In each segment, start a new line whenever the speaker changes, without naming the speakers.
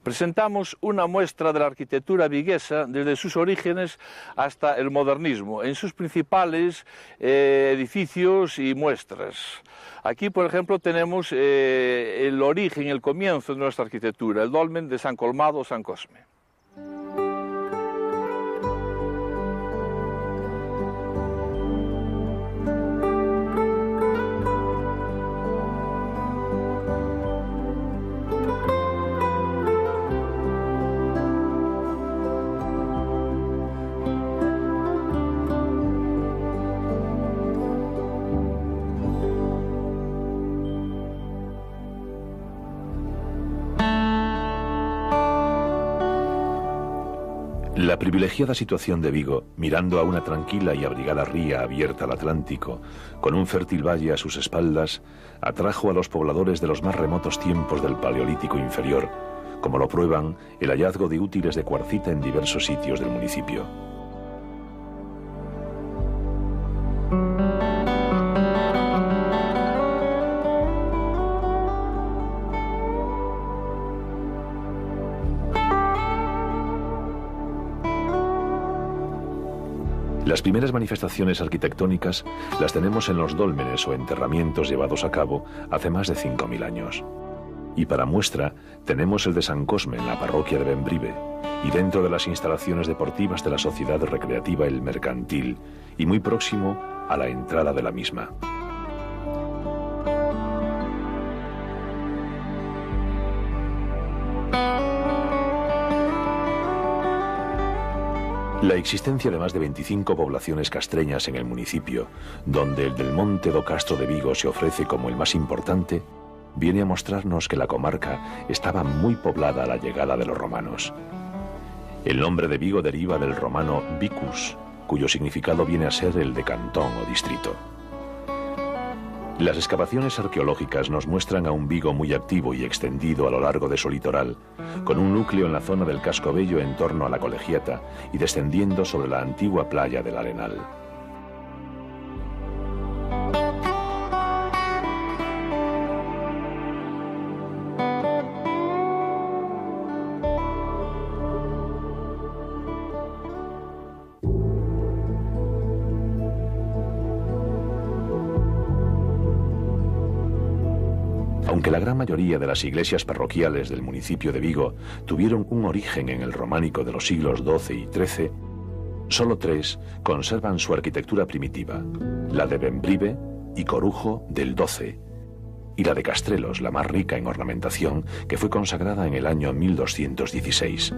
Presentamos una muestra de la arquitectura viguesa desde sus orígenes hasta el modernismo, en sus principales edificios y muestras. Aquí, por ejemplo, tenemos el origen, el comienzo de nuestra arquitectura, el dolmen de San Colmado o San Cosme.
La privilegiada situación de Vigo, mirando a una tranquila y abrigada ría abierta al Atlántico, con un fértil valle a sus espaldas, atrajo a los pobladores de los más remotos tiempos del Paleolítico inferior, como lo prueban el hallazgo de útiles de cuarcita en diversos sitios del municipio. Las primeras manifestaciones arquitectónicas las tenemos en los dólmenes o enterramientos llevados a cabo hace más de 5000 años. Y para muestra tenemos el de San Cosme en la parroquia de Bembrive y dentro de las instalaciones deportivas de la Sociedad Recreativa El Mercantil y muy próximo a la entrada de la misma. La existencia de más de 25 poblaciones castreñas en el municipio, donde el del Monte do Castro de Vigo se ofrece como el más importante, viene a mostrarnos que la comarca estaba muy poblada a la llegada de los romanos. El nombre de Vigo deriva del romano vicus, cuyo significado viene a ser el de cantón o distrito. Las excavaciones arqueológicas nos muestran a un Vigo muy activo y extendido a lo largo de su litoral, con un núcleo en la zona del Casco Bello en torno a la Colegiata y descendiendo sobre la antigua playa del Arenal. Aunque la gran mayoría de las iglesias parroquiales del municipio de Vigo tuvieron un origen en el románico de los siglos XII y XIII, solo 3 conservan su arquitectura primitiva, la de Bembrive y Corujo del XII, y la de Castrelos, la más rica en ornamentación, que fue consagrada en el año 1216.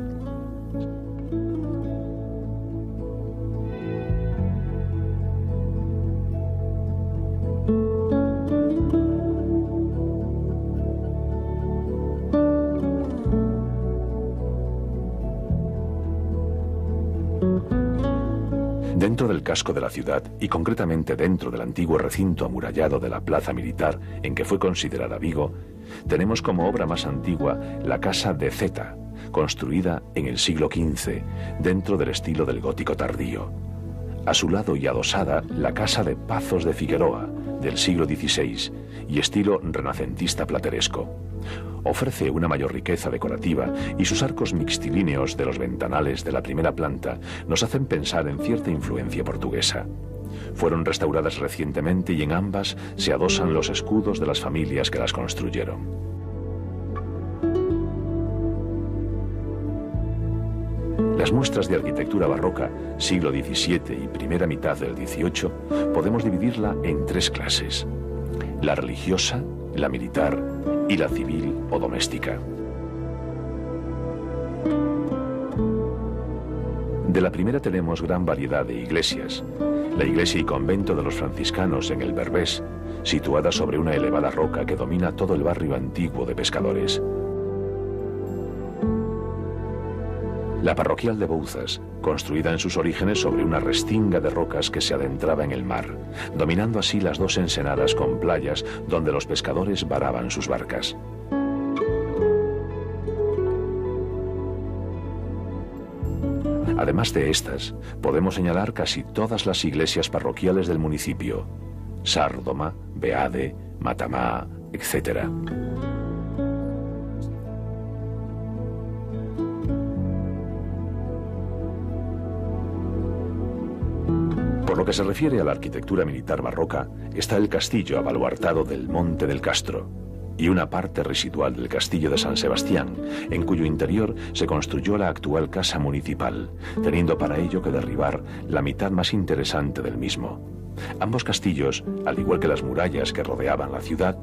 Dentro del casco de la ciudad, y concretamente dentro del antiguo recinto amurallado de la plaza militar en que fue considerada Vigo, tenemos como obra más antigua la casa de Zeta, construida en el siglo XV, dentro del estilo del gótico tardío. A su lado y adosada la casa de Pazos de Figueroa, del siglo XVI, y estilo renacentista plateresco. Ofrece una mayor riqueza decorativa y sus arcos mixtilíneos de los ventanales de la primera planta nos hacen pensar en cierta influencia portuguesa. Fueron restauradas recientemente y en ambas se adosan los escudos de las familias que las construyeron. Las muestras de arquitectura barroca, siglo XVII y primera mitad del XVIII, podemos dividirla en 3 clases: la religiosa, la militar y la civil o doméstica. De la primera tenemos gran variedad de iglesias. La iglesia y convento de los franciscanos en el Berbés, situada sobre una elevada roca que domina todo el barrio antiguo de pescadores. La parroquial de Bouzas, construida en sus orígenes sobre una restinga de rocas que se adentraba en el mar, dominando así las 2 ensenadas con playas donde los pescadores varaban sus barcas. Además de estas, podemos señalar casi todas las iglesias parroquiales del municipio: Sárdoma, Beade, Matamá, etc. lo que se refiere a la arquitectura militar barroca, está el castillo abaluartado del Monte del Castro y una parte residual del castillo de San Sebastián, en cuyo interior se construyó la actual casa municipal, teniendo para ello que derribar la mitad más interesante del mismo. Ambos castillos, al igual que las murallas que rodeaban la ciudad,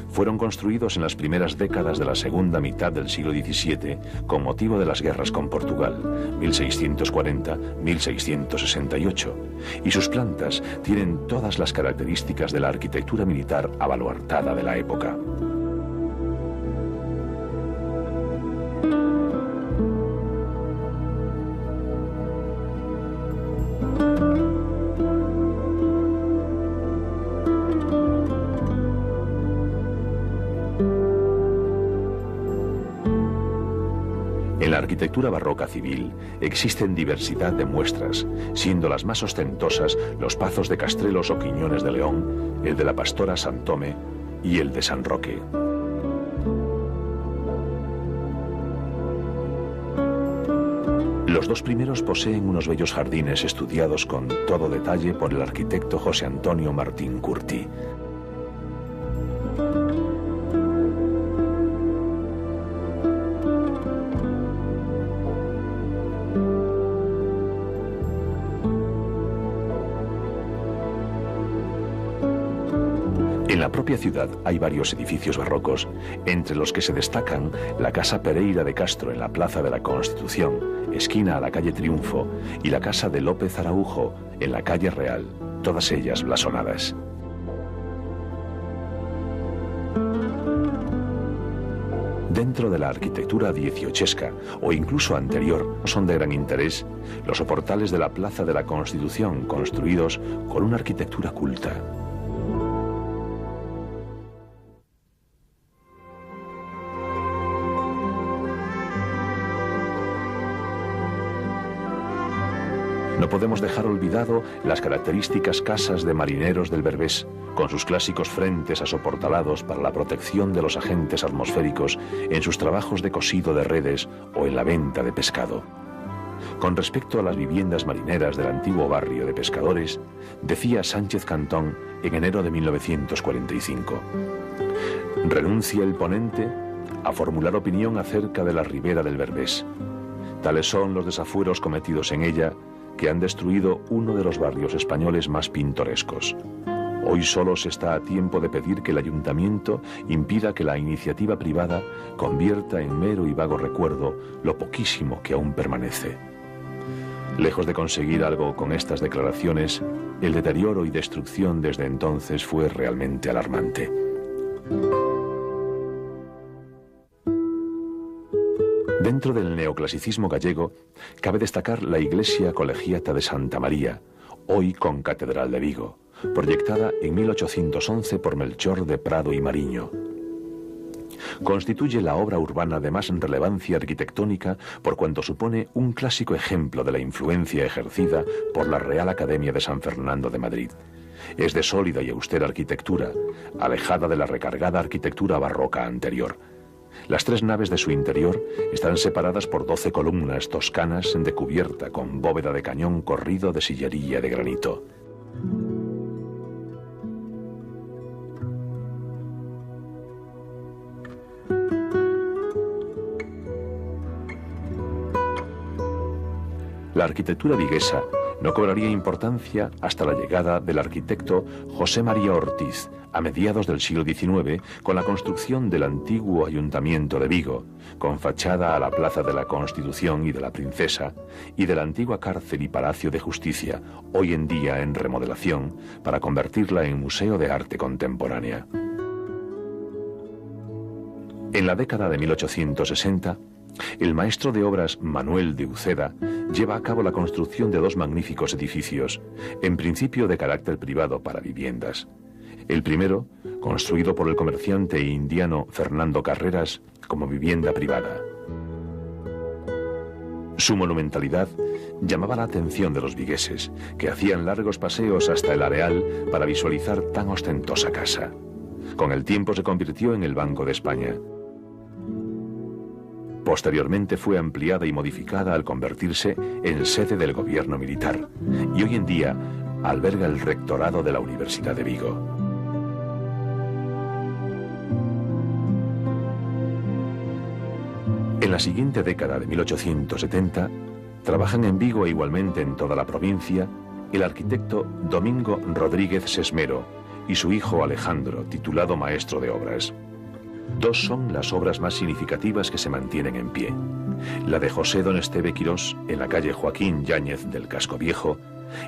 fueron construidos en las primeras décadas de la segunda mitad del siglo XVII con motivo de las guerras con Portugal, 1640-1668, y sus plantas tienen todas las características de la arquitectura militar abaluartada de la época. En la arquitectura barroca civil existen diversidad de muestras, siendo las más ostentosas los pazos de Castrelos o Quiñones de León, el de la Pastora Santome y el de San Roque. Los dos primeros poseen unos bellos jardines estudiados con todo detalle por el arquitecto José Antonio Martín Curti. En la propia ciudad hay varios edificios barrocos, entre los que se destacan la Casa Pereira de Castro en la Plaza de la Constitución, esquina a la calle Triunfo, y la Casa de López Araujo en la calle Real, todas ellas blasonadas. Dentro de la arquitectura dieciochesca o incluso anterior son de gran interés los soportales de la Plaza de la Constitución, construidos con una arquitectura culta. No podemos dejar olvidado las características casas de marineros del Berbés, con sus clásicos frentes asoportalados para la protección de los agentes atmosféricos en sus trabajos de cosido de redes o en la venta de pescado. Con respecto a las viviendas marineras del antiguo barrio de pescadores, decía Sánchez Cantón en enero de 1945: renuncia el ponente a formular opinión acerca de la ribera del Berbés. Tales son los desafueros cometidos en ella, que han destruido uno de los barrios españoles más pintorescos. Hoy solo se está a tiempo de pedir que el ayuntamiento impida que la iniciativa privada convierta en mero y vago recuerdo lo poquísimo que aún permanece. Lejos de conseguir algo con estas declaraciones, el deterioro y destrucción desde entonces fue realmente alarmante. Dentro del neoclasicismo gallego, cabe destacar la iglesia colegiata de Santa María, hoy con Catedral de Vigo, proyectada en 1811 por Melchor de Prado y Mariño. Constituye la obra urbana de más relevancia arquitectónica por cuanto supone un clásico ejemplo de la influencia ejercida por la Real Academia de San Fernando de Madrid. Es de sólida y austera arquitectura, alejada de la recargada arquitectura barroca anterior. Las tres naves de su interior están separadas por 12 columnas toscanas de cubierta con bóveda de cañón corrido de sillería de granito. La arquitectura viguesa no cobraría importancia hasta la llegada del arquitecto José María Ortiz a mediados del siglo XIX con la construcción del antiguo Ayuntamiento de Vigo, con fachada a la Plaza de la Constitución y de la Princesa, y de la antigua cárcel y Palacio de Justicia, hoy en día en remodelación, para convertirla en Museo de Arte Contemporánea. En la década de 1860, el maestro de obras Manuel de Uceda lleva a cabo la construcción de dos magníficos edificios, en principio de carácter privado para viviendas. El primero, construido por el comerciante indiano Fernando Carreras como vivienda privada. Su monumentalidad llamaba la atención de los vigueses, que hacían largos paseos hasta el Areal para visualizar tan ostentosa casa. Con el tiempo se convirtió en el Banco de España. Posteriormente fue ampliada y modificada al convertirse en sede del gobierno militar, y hoy en día alberga el rectorado de la Universidad de Vigo. En la siguiente década de 1870, trabajan en Vigo e igualmente en toda la provincia el arquitecto Domingo Rodríguez Sesmero y su hijo Alejandro, titulado maestro de obras. Dos son las obras más significativas que se mantienen en pie. La de José Don Esteve Quirós en la calle Joaquín Yáñez del Casco Viejo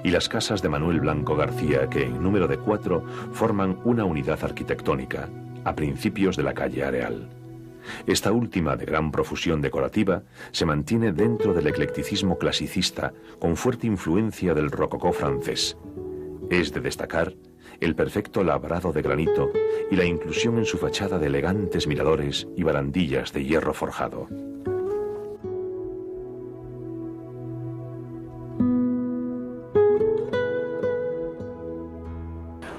y las casas de Manuel Blanco García que, en número de 4, forman una unidad arquitectónica a principios de la calle Areal. Esta última, de gran profusión decorativa, se mantiene dentro del eclecticismo clasicista con fuerte influencia del rococó francés. Es de destacar el perfecto labrado de granito y la inclusión en su fachada de elegantes miradores y barandillas de hierro forjado.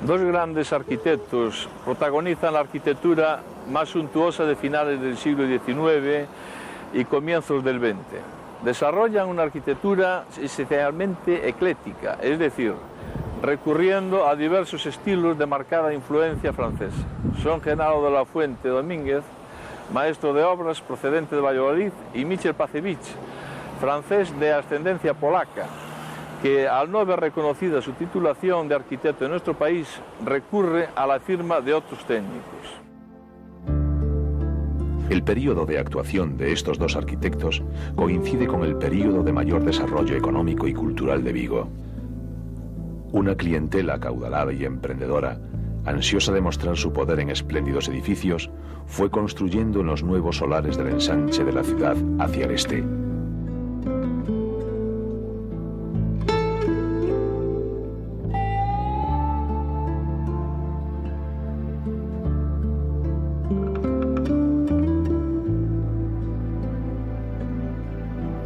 Dos grandes arquitectos protagonizan la arquitectura más suntuosa de finales del siglo XIX y comienzos del XX. Desarrollan una arquitectura esencialmente ecléctica, es decir, recurriendo a diversos estilos de marcada influencia francesa. Son Genaro de la Fuente Domínguez, maestro de obras procedente de Valladolid, y Michel Pacevich, francés de ascendencia polaca, que al no ver reconocida su titulación de arquitecto en nuestro país, recurre a la firma de otros técnicos.
El período de actuación de estos dos arquitectos coincide con el período de mayor desarrollo económico y cultural de Vigo. Una clientela acaudalada y emprendedora, ansiosa de mostrar su poder en espléndidos edificios, fue construyendo en los nuevos solares del ensanche de la ciudad hacia el este.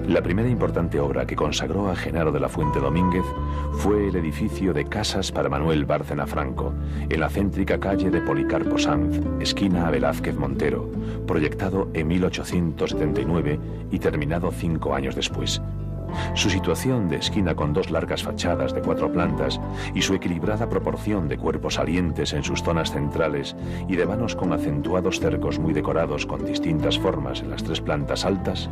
La primera importante obra que consagró a Genaro de la Fuente Domínguez fue el edificio de casas para Manuel Bárcena Franco, en la céntrica calle de Policarpo Sanz, esquina a Velázquez Montero, proyectado en 1879 y terminado 5 años después. Su situación de esquina con dos largas fachadas de 4 plantas y su equilibrada proporción de cuerpos salientes en sus zonas centrales y de vanos con acentuados cercos muy decorados con distintas formas en las 3 plantas altas,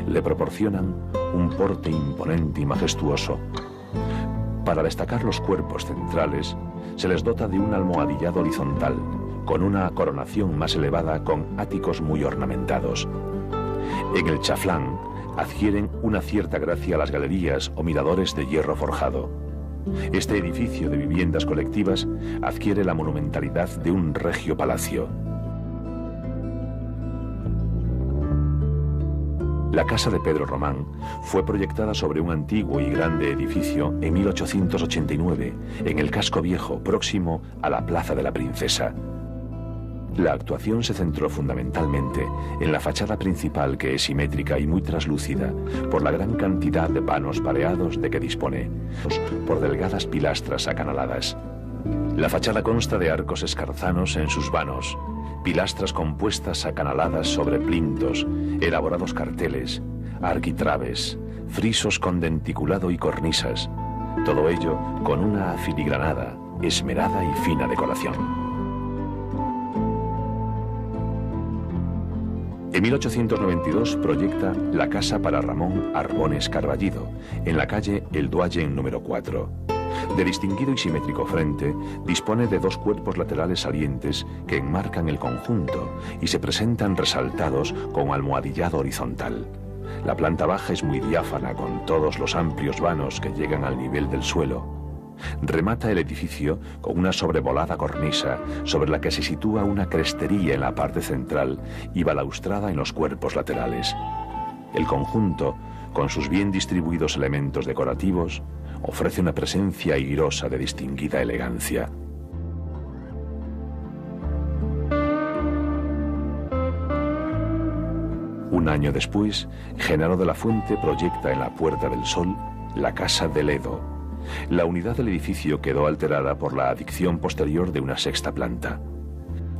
le proporcionan un porte imponente y majestuoso. Para destacar los cuerpos centrales, se les dota de un almohadillado horizontal, con una coronación más elevada con áticos muy ornamentados. En el chaflán adquieren una cierta gracia las galerías o miradores de hierro forjado. Este edificio de viviendas colectivas adquiere la monumentalidad de un regio palacio. La casa de Pedro Román fue proyectada sobre un antiguo y grande edificio en 1889, en el Casco Viejo, próximo a la Plaza de la Princesa. La actuación se centró fundamentalmente en la fachada principal, que es simétrica y muy traslúcida por la gran cantidad de vanos pareados de que dispone, por delgadas pilastras acanaladas. La fachada consta de arcos escarzanos en sus vanos, pilastras compuestas acanaladas sobre plintos, elaborados carteles, arquitraves, frisos con denticulado y cornisas, todo ello con una filigranada, esmerada y fina decoración. En 1892 proyecta la casa para Ramón Arbones Carballido, en la calle El Duayen número 4. De distinguido y simétrico frente, dispone de 2 cuerpos laterales salientes que enmarcan el conjunto y se presentan resaltados con almohadillado horizontal. La planta baja es muy diáfana, con todos los amplios vanos que llegan al nivel del suelo. Remata el edificio con una sobrevolada cornisa sobre la que se sitúa una crestería en la parte central y balaustrada en los cuerpos laterales. El conjunto, con sus bien distribuidos elementos decorativos, ofrece una presencia airosa de distinguida elegancia. Un año después, Genaro de la Fuente proyecta en la Puerta del Sol la Casa de Ledo. La unidad del edificio quedó alterada por la adición posterior de una 6ª planta.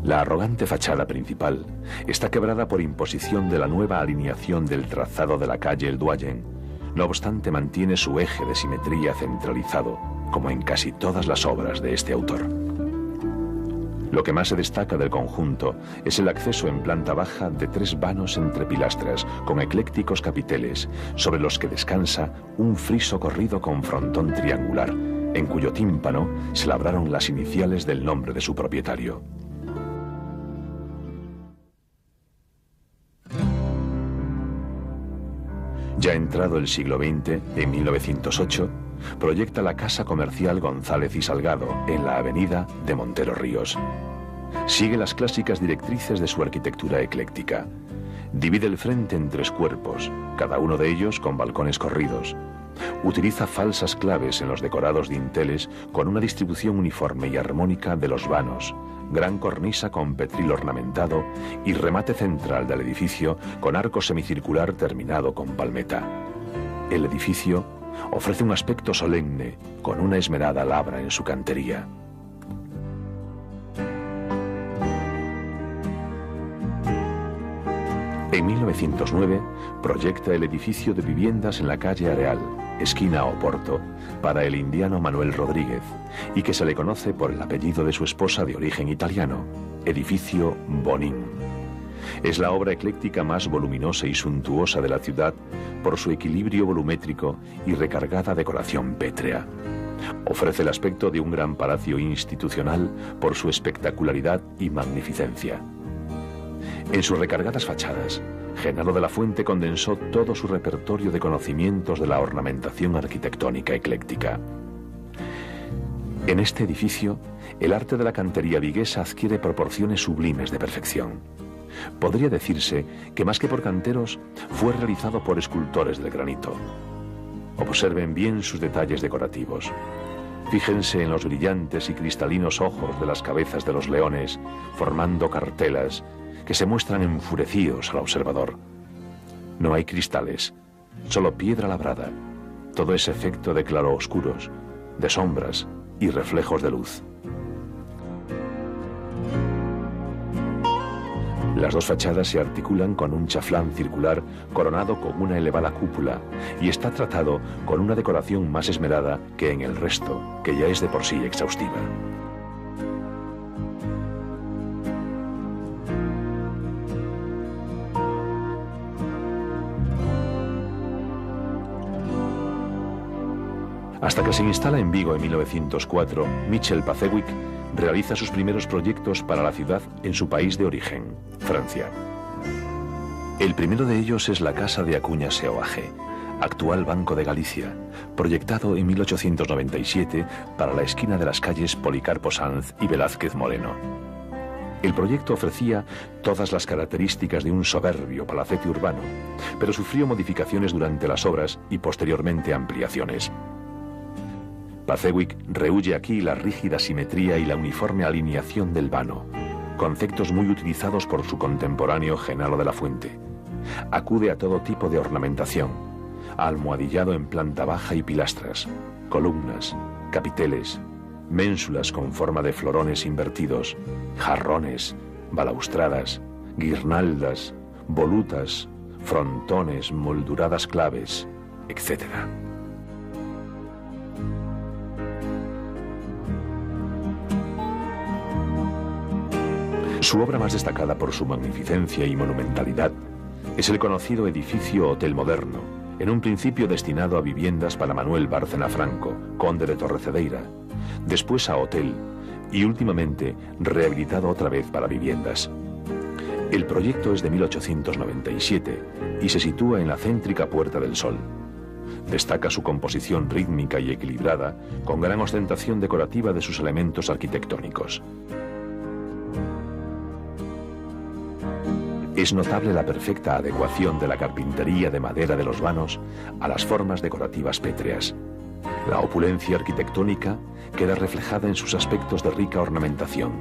La arrogante fachada principal está quebrada por imposición de la nueva alineación del trazado de la calle El Duayen. No obstante, mantiene su eje de simetría centralizado, como en casi todas las obras de este autor. Lo que más se destaca del conjunto es el acceso en planta baja de 3 vanos entre pilastras, con eclécticos capiteles, sobre los que descansa un friso corrido con frontón triangular, en cuyo tímpano se labraron las iniciales del nombre de su propietario. Ya entrado el siglo XX, en 1908, proyecta la Casa Comercial González y Salgado en la avenida de Montero Ríos. Sigue las clásicas directrices de su arquitectura ecléctica. Divide el frente en 3 cuerpos, cada uno de ellos con balcones corridos. Utiliza falsas claves en los decorados dinteles con una distribución uniforme y armónica de los vanos, gran cornisa con petril ornamentado y remate central del edificio con arco semicircular terminado con palmeta. El edificio ofrece un aspecto solemne con una esmerada labra en su cantería. En 1909 proyecta el edificio de viviendas en la calle Areal, esquina Oporto, para el indiano Manuel Rodríguez, y que se le conoce por el apellido de su esposa de origen italiano, edificio Bonin. Es la obra ecléctica más voluminosa y suntuosa de la ciudad por su equilibrio volumétrico y recargada decoración pétrea. Ofrece el aspecto de un gran palacio institucional por su espectacularidad y magnificencia. En sus recargadas fachadas, Genaro de la Fuente condensó todo su repertorio de conocimientos de la ornamentación arquitectónica ecléctica. En este edificio, el arte de la cantería viguesa adquiere proporciones sublimes de perfección. Podría decirse que más que por canteros, fue realizado por escultores del granito. Observen bien sus detalles decorativos. Fíjense en los brillantes y cristalinos ojos de las cabezas de los leones, formando cartelas que se muestran enfurecidos al observador. No hay cristales, solo piedra labrada. Todo es efecto de claroscuros, de sombras y reflejos de luz. Las 2 fachadas se articulan con un chaflán circular coronado con una elevada cúpula y está tratado con una decoración más esmerada que en el resto, que ya es de por sí exhaustiva. Hasta que se instala en Vigo en 1904, Michel Pacewick realiza sus primeros proyectos para la ciudad en su país de origen, Francia. El primero de ellos es la Casa de Acuña Seoaje, actual Banco de Galicia, proyectado en 1897 para la esquina de las calles Policarpo Sanz y Velázquez Moreno. El proyecto ofrecía todas las características de un soberbio palacete urbano, pero sufrió modificaciones durante las obras y posteriormente ampliaciones. Pacewick rehúye aquí la rígida simetría y la uniforme alineación del vano, conceptos muy utilizados por su contemporáneo Genaro de la Fuente. Acude a todo tipo de ornamentación, almohadillado en planta baja y pilastras, columnas, capiteles, ménsulas con forma de florones invertidos, jarrones, balaustradas, guirnaldas, volutas, frontones, molduradas claves, etc. Su obra más destacada por su magnificencia y monumentalidad es el conocido edificio Hotel Moderno, en un principio destinado a viviendas para Manuel Bárcena Franco, conde de Torrecedeira, después a hotel y últimamente rehabilitado otra vez para viviendas. El proyecto es de 1897 y se sitúa en la céntrica Puerta del Sol. Destaca su composición rítmica y equilibrada, con gran ostentación decorativa de sus elementos arquitectónicos. Es notable la perfecta adecuación de la carpintería de madera de los vanos a las formas decorativas pétreas. La opulencia arquitectónica queda reflejada en sus aspectos de rica ornamentación.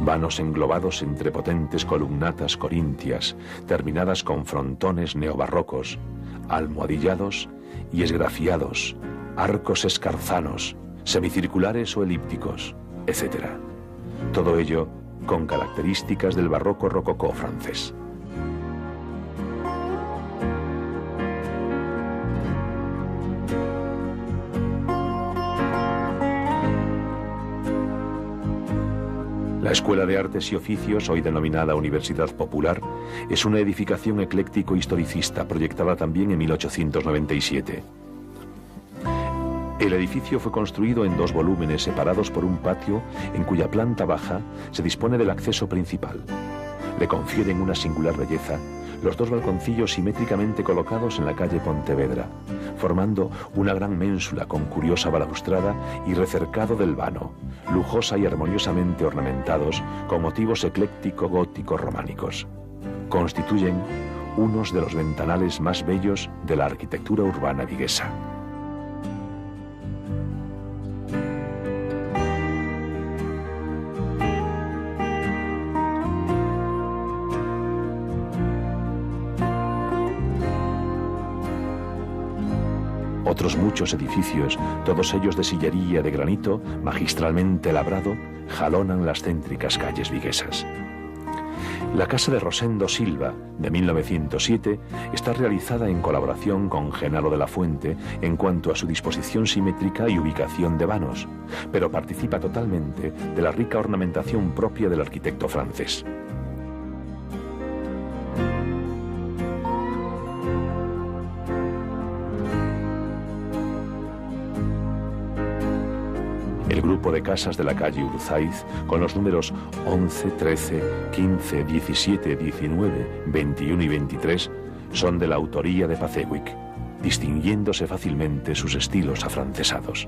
Vanos englobados entre potentes columnatas corintias, terminadas con frontones neobarrocos, almohadillados y esgrafiados, arcos escarzanos, semicirculares o elípticos, etc. Todo ello con características del barroco rococó francés. La Escuela de Artes y Oficios, hoy denominada Universidad Popular, es una edificación ecléctico-historicista proyectada también en 1897. El edificio fue construido en 2 volúmenes separados por un patio en cuya planta baja se dispone del acceso principal. Le confieren una singular belleza los 2 balconcillos simétricamente colocados en la calle Pontevedra, formando una gran ménsula con curiosa balaustrada y recercado del vano, lujosa y armoniosamente ornamentados con motivos ecléctico-góticos románicos. Constituyen unos de los ventanales más bellos de la arquitectura urbana viguesa. Otros muchos edificios, todos ellos de sillería de granito, magistralmente labrado, jalonan las céntricas calles viguesas. La casa de Rosendo Silva, de 1907, está realizada en colaboración con Genaro de la Fuente en cuanto a su disposición simétrica y ubicación de vanos, pero participa totalmente de la rica ornamentación propia del arquitecto francés. El grupo de casas de la calle Urzaiz, con los números 11, 13, 15, 17, 19, 21 y 23, son de la autoría de Pacewick, distinguiéndose fácilmente sus estilos afrancesados.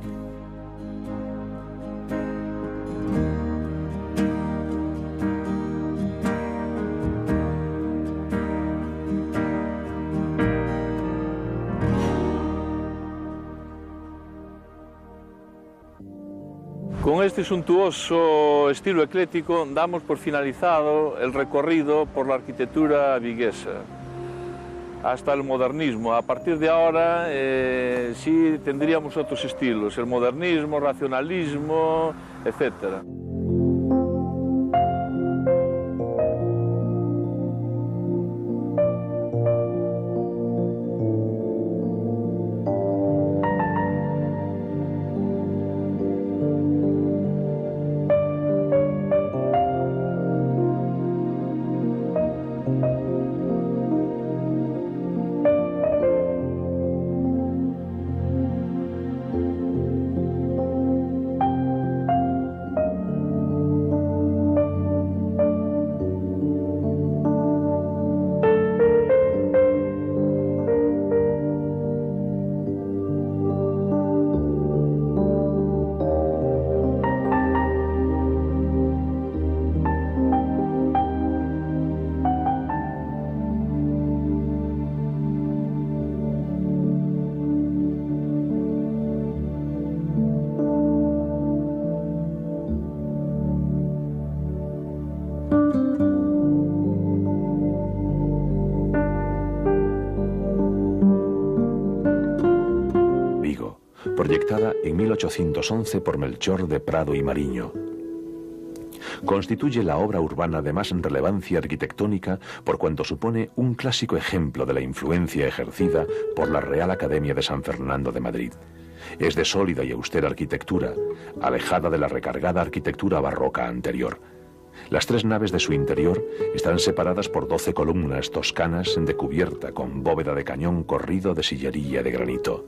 Con este suntuoso estilo ecléctico damos por finalizado el recorrido por la arquitectura viguesa hasta el modernismo. A partir de ahora sí tendríamos otros estilos, el modernismo, racionalismo, etc.
Proyectada en 1811 por Melchor de Prado y Mariño. Constituye la obra urbana de más relevancia arquitectónica por cuanto supone un clásico ejemplo de la influencia ejercida por la Real Academia de San Fernando de Madrid. Es de sólida y austera arquitectura, alejada de la recargada arquitectura barroca anterior. Las 3 naves de su interior están separadas por 12 columnas toscanas de cubierta con bóveda de cañón corrido de sillería de granito.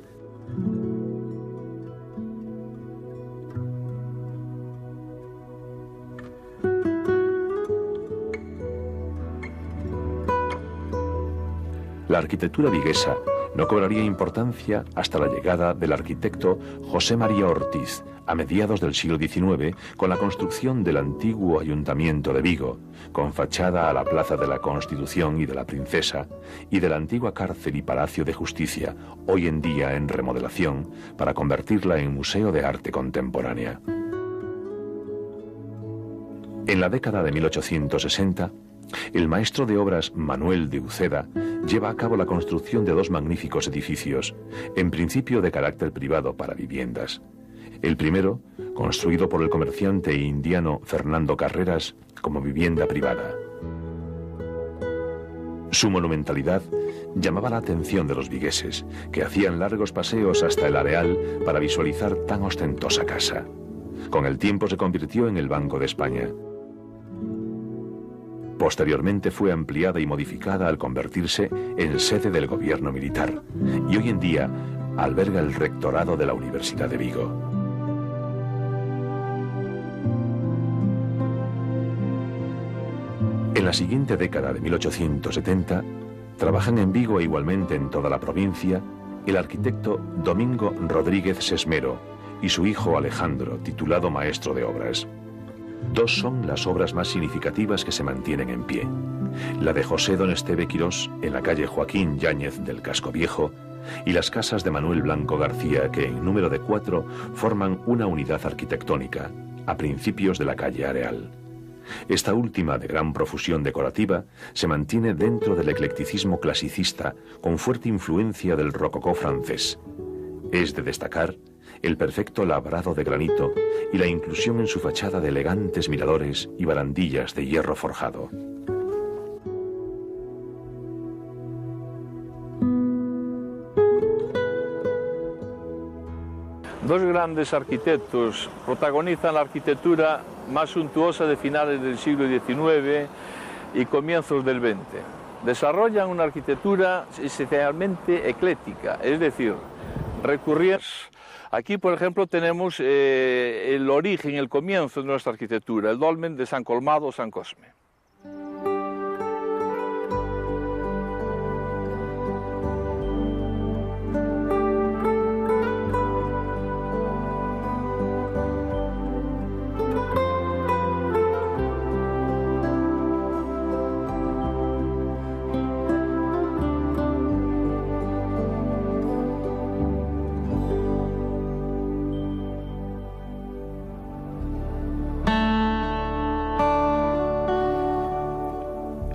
La arquitectura viguesa no cobraría importancia hasta la llegada del arquitecto José María Ortiz a mediados del siglo XIX con la construcción del antiguo Ayuntamiento de Vigo, con fachada a la Plaza de la Constitución y de la Princesa, y de la antigua cárcel y Palacio de Justicia, hoy en día en remodelación, para convertirla en Museo de Arte Contemporánea. En la década de 1860, el maestro de obras Manuel de Uceda lleva a cabo la construcción de 2 magníficos edificios, en principio de carácter privado para viviendas. El primero, construido por el comerciante indiano Fernando Carreras como vivienda privada. Su monumentalidad llamaba la atención de los vigueses, que hacían largos paseos hasta el Areal para visualizar tan ostentosa casa. Con el tiempo se convirtió en el Banco de España. Posteriormente fue ampliada y modificada al convertirse en sede del gobierno militar y hoy en día alberga el rectorado de la Universidad de Vigo. En la siguiente década de 1870, trabajan en Vigo e igualmente en toda la provincia el arquitecto Domingo Rodríguez Sesmero y su hijo Alejandro, titulado maestro de obras. Dos son las obras más significativas que se mantienen en pie. La de José Don Esteve Quirós en la calle Joaquín Yáñez del Casco Viejo y las casas de Manuel Blanco García que en número de 4 forman una unidad arquitectónica a principios de la calle Areal. Esta última, de gran profusión decorativa, se mantiene dentro del eclecticismo clasicista con fuerte influencia del rococó francés. Es de destacar el perfecto labrado de granito y la inclusión en su fachada de elegantes miradores y barandillas de hierro forjado.
Dos grandes arquitectos protagonizan la arquitectura más suntuosa de finales del siglo XIX y comienzos del XX. Desarrollan una arquitectura esencialmente ecléctica, es decir, recurriendo. Aquí, por ejemplo, tenemos el origen, el comienzo de nuestra arquitectura, el dolmen de San Colmado o San Cosme.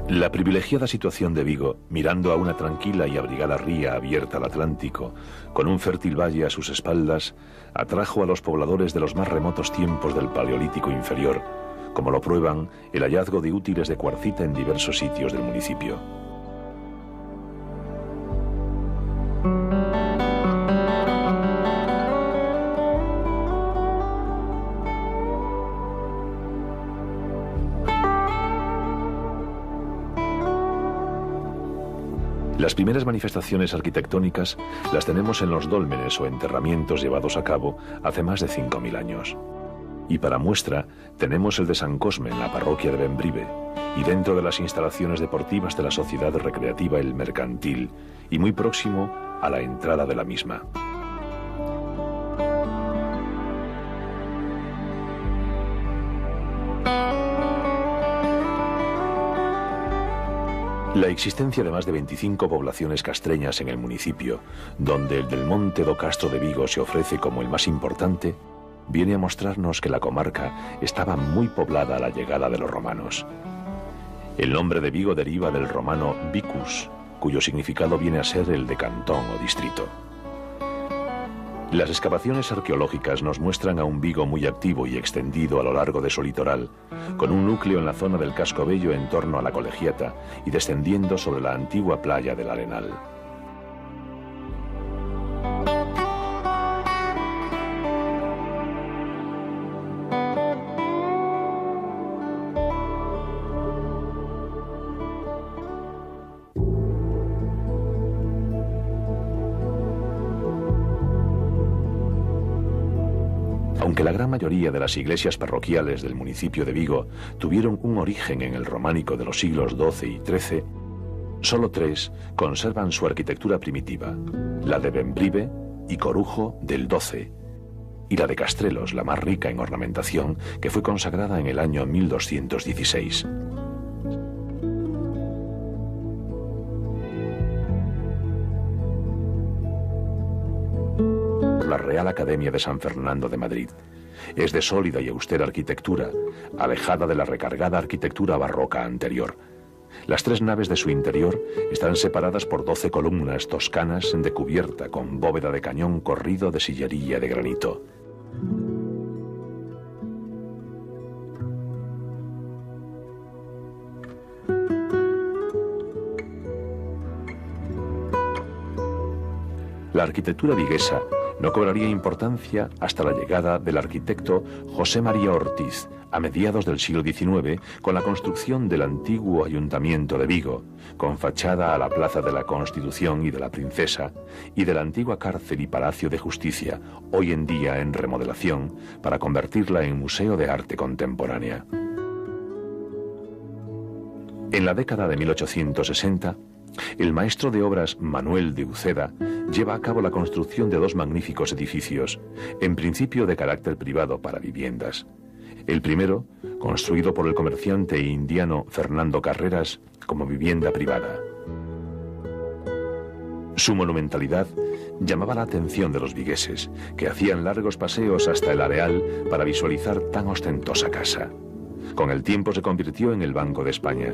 La privilegiada situación de Vigo, mirando a una tranquila y abrigada ría abierta al Atlántico, con un fértil valle a sus espaldas, atrajo a los pobladores de los más remotos tiempos del Paleolítico inferior, como lo prueban el hallazgo de útiles de cuarcita en diversos sitios del municipio. Las primeras manifestaciones arquitectónicas las tenemos en los dólmenes o enterramientos llevados a cabo hace más de 5000 años. Y para muestra tenemos el de San Cosme en la parroquia de Bembrive y dentro de las instalaciones deportivas de la Sociedad Recreativa El Mercantil y muy próximo a la entrada de la misma. La existencia de más de 25 poblaciones castreñas en el municipio, donde el del Monte do Castro de Vigo se ofrece como el más importante, viene a mostrarnos que la comarca estaba muy poblada a la llegada de los romanos. El nombre de Vigo deriva del romano vicus, cuyo significado viene a ser el de cantón o distrito. Las excavaciones arqueológicas nos muestran a un Vigo muy activo y extendido a lo largo de su litoral, con un núcleo en la zona del Casco Bello en torno a la Colegiata y descendiendo sobre la antigua playa del Arenal. Aunque la gran mayoría de las iglesias parroquiales del municipio de Vigo tuvieron un origen en el románico de los siglos XII y XIII, solo 3 conservan su arquitectura primitiva, la de Bembrive y Corujo del XII, y la de Castrelos, la más rica en ornamentación, que fue consagrada en el año 1216. La Real Academia de San Fernando de Madrid. Es de sólida y austera arquitectura, alejada de la recargada arquitectura barroca anterior. Las 3 naves de su interior están separadas por 12 columnas toscanas de cubierta con bóveda de cañón corrido de sillería de granito. La arquitectura viguesa no cobraría importancia hasta la llegada del arquitecto José María Ortiz a mediados del siglo XIX, con la construcción del antiguo Ayuntamiento de Vigo, con fachada a la Plaza de la Constitución y de la Princesa, y de la antigua cárcel y Palacio de Justicia, hoy en día en remodelación, para convertirla en Museo de Arte Contemporánea. En la década de 1860, el maestro de obras Manuel de Uceda lleva a cabo la construcción de dos magníficos edificios, en principio de carácter privado para viviendas. El primero, construido por el comerciante indiano Fernando Carreras como vivienda privada. Su monumentalidad llamaba la atención de los vigueses, que hacían largos paseos hasta el Areal para visualizar tan ostentosa casa. Con el tiempo se convirtió en el Banco de España.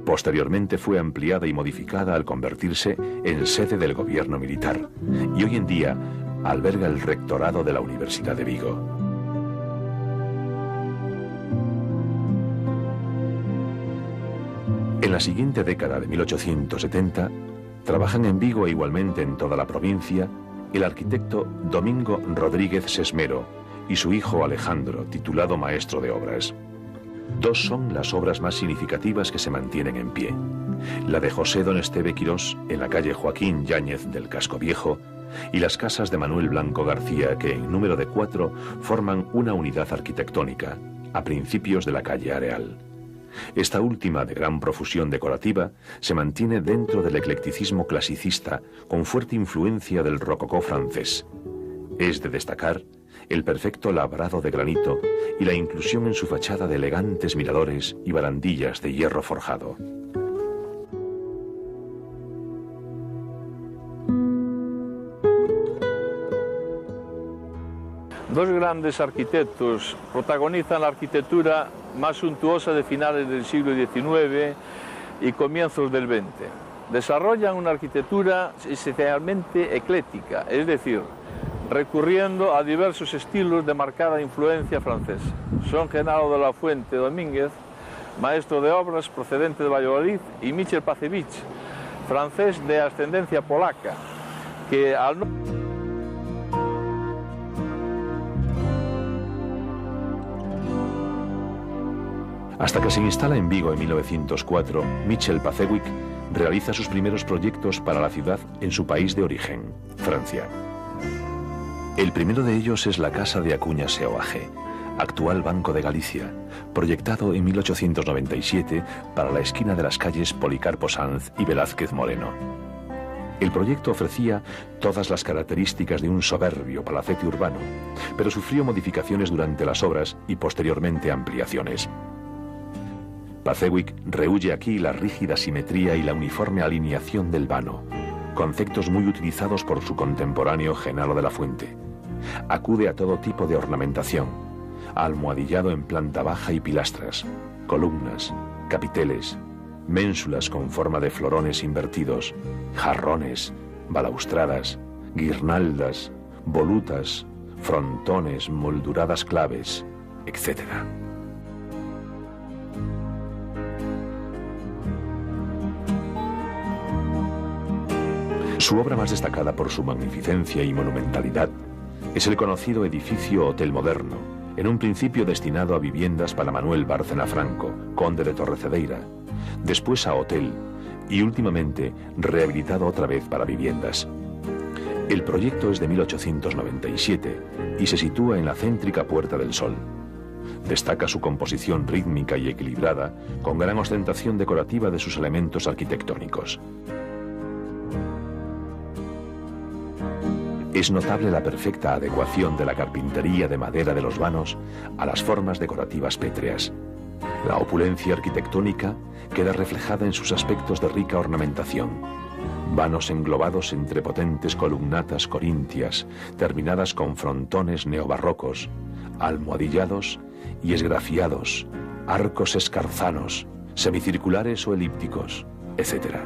Posteriormente fue ampliada y modificada al convertirse en sede del gobierno militar, y hoy en día alberga el rectorado de la Universidad de Vigo. En la siguiente década de 1870, trabajan en Vigo e igualmente en toda la provincia el arquitecto Domingo Rodríguez Sesmero y su hijo Alejandro, titulado maestro de obras. Dos son las obras más significativas que se mantienen en pie. La de José Don Esteve Quirós, en la calle Joaquín Yáñez del Casco Viejo, y las casas de Manuel Blanco García, que en número de 4 forman una unidad arquitectónica, a principios de la calle Areal. Esta última, de gran profusión decorativa, se mantiene dentro del eclecticismo clasicista, con fuerte influencia del rococó francés. Es de destacar el perfecto labrado de granito y la inclusión en su fachada de elegantes miradores y barandillas de hierro forjado.
Dos grandes arquitectos protagonizan la arquitectura más suntuosa de finales del siglo XIX y comienzos del XX. Desarrollan una arquitectura esencialmente ecléctica, es decir, recurriendo a diversos estilos de marcada influencia francesa. Son Genaro de la Fuente Domínguez, maestro de obras procedente de Valladolid, y Michel Pacevich, francés de ascendencia polaca, que al
Hasta que se instala en Vigo en 1904, Michel Pacevich realiza sus primeros proyectos para la ciudad en su país de origen, Francia. El primero de ellos es la Casa de Acuña Seoaje, actual Banco de Galicia, proyectado en 1897 para la esquina de las calles Policarpo Sanz y Velázquez Moreno. El proyecto ofrecía todas las características de un soberbio palacete urbano, pero sufrió modificaciones durante las obras y posteriormente ampliaciones. Pacevich rehúye aquí la rígida simetría y la uniforme alineación del vano, conceptos muy utilizados por su contemporáneo Genaro de la Fuente. Acude a todo tipo de ornamentación, almohadillado en planta baja y pilastras, columnas, capiteles, ménsulas con forma de florones invertidos, jarrones, balaustradas, guirnaldas, volutas, frontones, molduradas claves, etc. Su obra más destacada por su magnificencia y monumentalidad es el conocido edificio Hotel Moderno, en un principio destinado a viviendas para Manuel Bárcena Franco, conde de Torrecedeira, después a hotel y últimamente rehabilitado otra vez para viviendas. El proyecto es de 1897 y se sitúa en la céntrica Puerta del Sol. Destaca su composición rítmica y equilibrada, con gran ostentación decorativa de sus elementos arquitectónicos. Es notable la perfecta adecuación de la carpintería de madera de los vanos a las formas decorativas pétreas. La opulencia arquitectónica queda reflejada en sus aspectos de rica ornamentación. Vanos englobados entre potentes columnatas corintias, terminadas con frontones neobarrocos, almohadillados y esgrafiados, arcos escarzanos, semicirculares o elípticos, etc.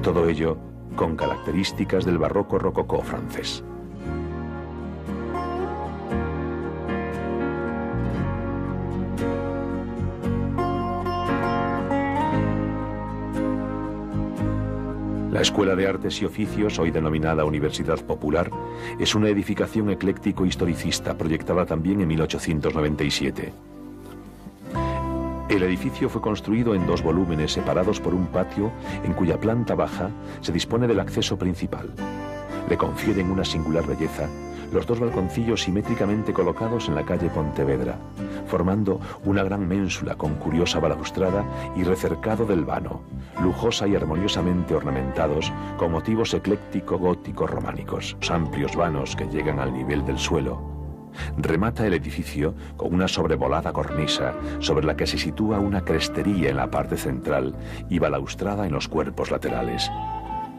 Todo ello con características del barroco rococó francés. La Escuela de Artes y Oficios, hoy denominada Universidad Popular, es una edificación ecléctico-historicista proyectada también en 1897. El edificio fue construido en 2 volúmenes separados por un patio en cuya planta baja se dispone del acceso principal. Le confieren una singular belleza los 2 balconcillos simétricamente colocados en la calle Pontevedra, formando una gran ménsula con curiosa balaustrada y recercado del vano, lujosa y armoniosamente ornamentados con motivos ecléctico-gótico-románicos, amplios vanos que llegan al nivel del suelo. Remata el edificio con una sobrevolada cornisa sobre la que se sitúa una crestería en la parte central y balaustrada en los cuerpos laterales.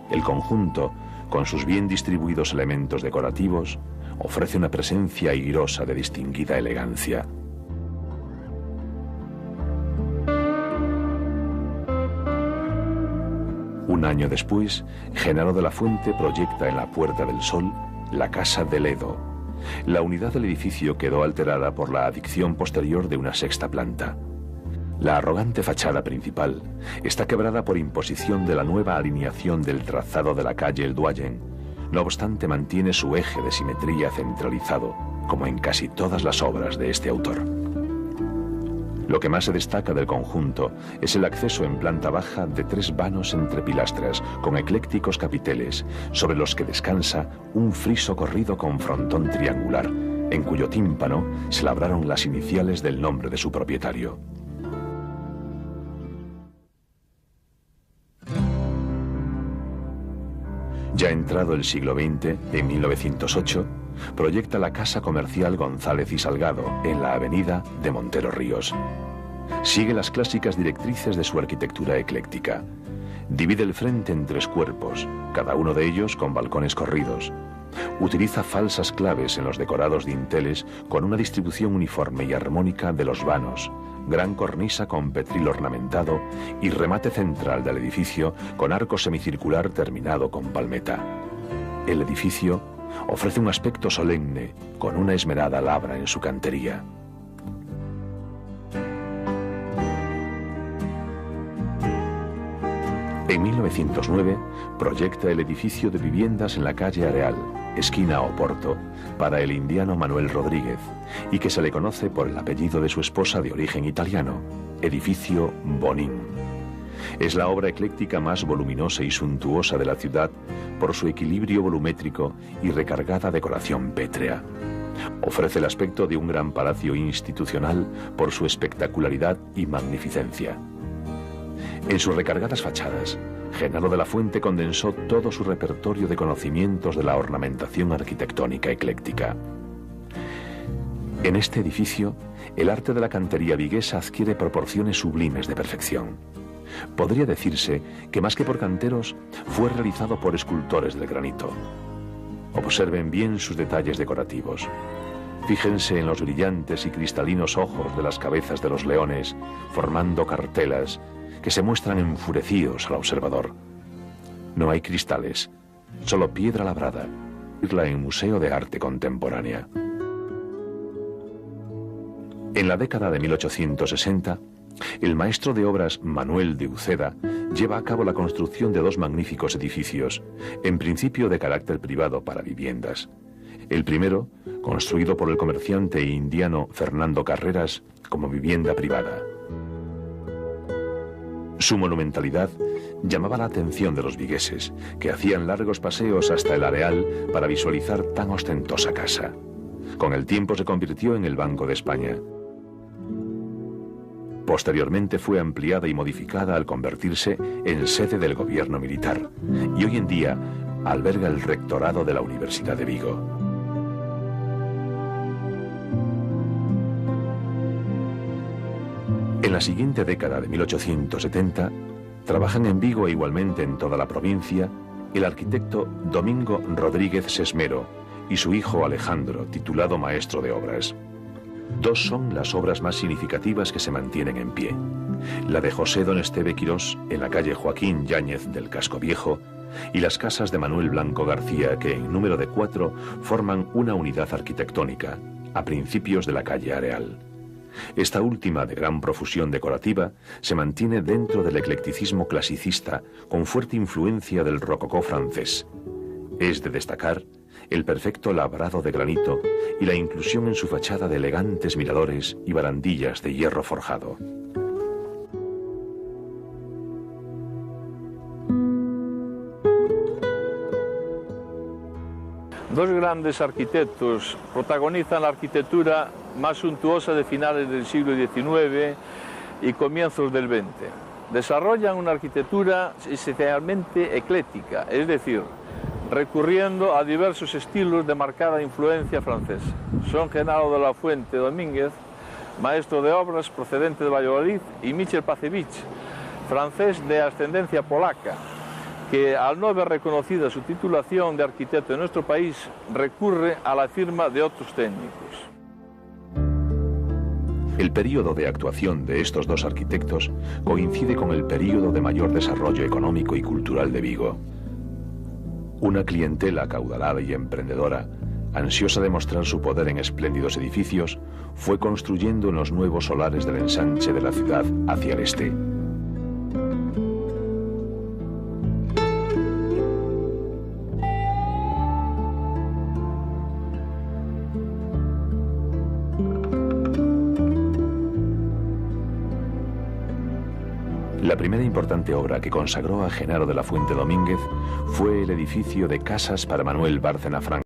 El conjunto, con sus bien distribuidos elementos decorativos, ofrece una presencia airosa de distinguida elegancia. Un año después, Genaro de la Fuente proyecta en la Puerta del Sol la Casa de Ledo. La unidad del edificio quedó alterada por la adición posterior de una 6ª planta. La arrogante fachada principal está quebrada por imposición de la nueva alineación del trazado de la calle El Doyen. No obstante, mantiene su eje de simetría centralizado, como en casi todas las obras de este autor. Lo que más se destaca del conjunto es el acceso en planta baja de 3 vanos entre pilastras, con eclécticos capiteles, sobre los que descansa un friso corrido con frontón triangular, en cuyo tímpano se labraron las iniciales del nombre de su propietario. Ya entrado el siglo XX, en 1908, proyecta la Casa Comercial González y Salgado, en la avenida de Montero Ríos. Sigue las clásicas directrices de su arquitectura ecléctica. Divide el frente en 3 cuerpos, cada uno de ellos con balcones corridos. Utiliza falsas claves en los decorados dinteles con una distribución uniforme y armónica de los vanos, gran cornisa con petril ornamentado y remate central del edificio con arco semicircular terminado con palmeta. El edificio ofrece un aspecto solemne con una esmerada labra en su cantería. En 1909 proyecta el edificio de viviendas en la calle Areal, esquina Oporto, para el indiano Manuel Rodríguez, y que se le conoce por el apellido de su esposa de origen italiano, edificio Bonin. Es la obra ecléctica más voluminosa y suntuosa de la ciudad por su equilibrio volumétrico y recargada decoración pétrea. Ofrece el aspecto de un gran palacio institucional por su espectacularidad y magnificencia. En sus recargadas fachadas, Genaro de la Fuente condensó todo su repertorio de conocimientos de la ornamentación arquitectónica ecléctica. En este edificio, el arte de la cantería viguesa adquiere proporciones sublimes de perfección. Podría decirse que más que por canteros, fue realizado por escultores del granito. Observen bien sus detalles decorativos. Fíjense en los brillantes y cristalinos ojos de las cabezas de los leones, formando cartelas que se muestran enfurecidos al observador. No hay cristales, solo piedra labrada, en Museo de Arte Contemporánea. En la década de 1860, el maestro de obras Manuel de Uceda lleva a cabo la construcción de 2 magníficos edificios, en principio de carácter privado para viviendas. El primero, construido por el comerciante indiano Fernando Carreras como vivienda privada. Su monumentalidad llamaba la atención de los vigueses, que hacían largos paseos hasta el Areal para visualizar tan ostentosa casa. Con el tiempo se convirtió en el Banco de España. Posteriormente fue ampliada y modificada al convertirse en sede del gobierno militar, y hoy en día alberga el rectorado de la Universidad de Vigo. En la siguiente década de 1870, trabajan en Vigo e igualmente en toda la provincia el arquitecto Domingo Rodríguez Sesmero y su hijo Alejandro, titulado maestro de obras. 2 son las obras más significativas que se mantienen en pie. La de José Don Esteve Quirós en la calle Joaquín Yáñez del Casco Viejo y las casas de Manuel Blanco García, que en número de 4 forman una unidad arquitectónica a principios de la calle Areal. Esta última, de gran profusión decorativa, se mantiene dentro del eclecticismo clasicista con fuerte influencia del rococó francés. Es de destacar el perfecto labrado de granito y la inclusión en su fachada de elegantes miradores y barandillas de hierro forjado.
Dos grandes arquitectos protagonizan la arquitectura más suntuosa de finales del siglo XIX y comienzos del XX. Desarrollan una arquitectura esencialmente ecléctica, es decir, recurriendo a diversos estilos de marcada influencia francesa. Son Genaro de la Fuente Domínguez, maestro de obras procedente de Valladolid, y Michel Pacevich, francés de ascendencia polaca, que al no ver reconocida su titulación de arquitecto en nuestro país, recurre a la firma de otros técnicos.
El período de actuación de estos dos arquitectos coincide con el período de mayor desarrollo económico y cultural de Vigo. Una clientela acaudalada y emprendedora, ansiosa de mostrar su poder en espléndidos edificios, fue construyendo en los nuevos solares del ensanche de la ciudad hacia el este. La primera importante obra que consagró a Genaro de la Fuente Domínguez fue el edificio de casas para Manuel Bárcena Franco.